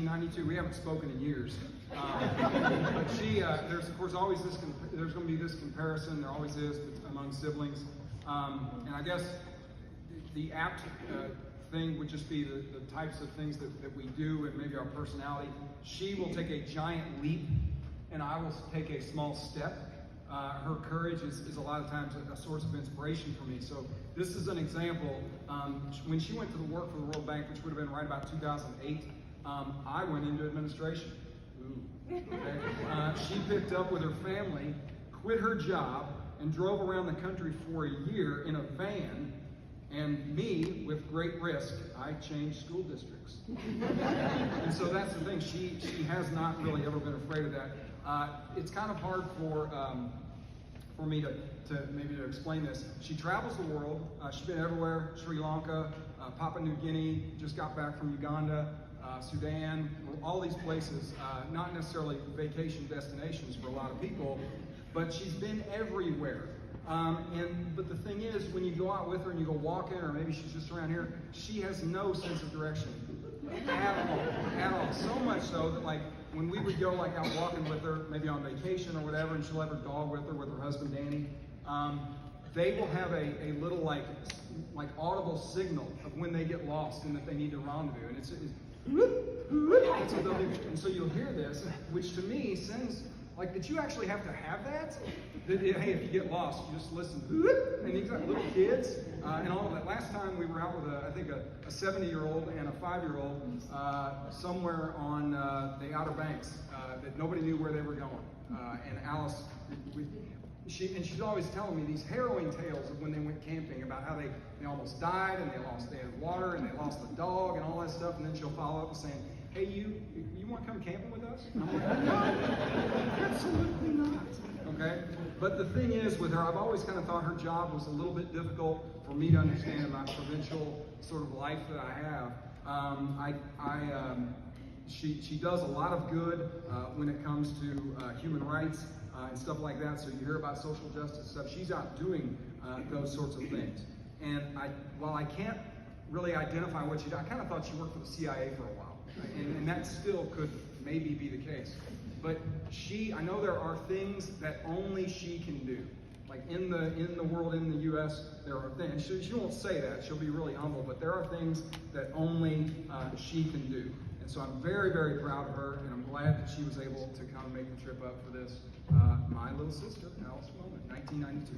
1992. We haven't spoken in years. But there's of course always there's going to be this comparison. There always is among siblings. And I guess the apt thing would just be the types of things that we do and maybe our personality. She will take a giant leap and I will take a small step. Her courage is a lot of times a source of inspiration for me. So this is an example. When she went to work for the World Bank, which would have been right about 2008, I went into administration. Ooh. Okay. She picked up with her family, quit her job, and drove around the country for a year in a van. And me, with great risk, I changed school districts. And so that's the thing. She has not really ever been afraid of that. It's kind of hard for me to maybe to explain this. She travels the world. She's been everywhere: Sri Lanka, Papua New Guinea. Just got back from Uganda, Sudan. All these places, not necessarily vacation destinations for a lot of people, but she's been everywhere. But the thing is, when you go out with her and you go walking, or maybe she's just around here, she has no sense of direction at all. So much so that like when we would go like out walking with her, maybe on vacation or whatever, and she'll have her dog with her husband Danny, they will have a little like audible signal of when they get lost and that they need to rendezvous, and it's that's what they'll do. And so you'll hear this, which to me sends like that you actually have to have that. Hey, if you get lost, you just listen. And these are little kids and all of that. Last time we were out with I think a 70-year-old and a 5-year-old somewhere on the Outer Banks that nobody knew where they were going. And Alice, she's always telling me these harrowing tales of when they went camping about how they almost died and they had water and they lost the dog and all that stuff. And then she'll follow up with saying, "Hey, you want to come camping with us?" And I'm like, "No, absolutely not." Okay? But the thing is with her, I've always kind of thought her job was a little bit difficult for me to understand about provincial sort of life that I have. She does a lot of good when it comes to human rights and stuff like that. So you hear about social justice stuff. She's out doing those sorts of things. And while I can't really identify what she does, I kind of thought she worked for the CIA for a while. And that still could maybe be the case. But I know there are things that only she can do. Like in the world, in the U.S., there are things. She won't say that. She'll be really humble. But there are things that only she can do. And so I'm very, very proud of her. And I'm glad that she was able to come and make the trip up for this. My little sister, Alice Moment, 1992.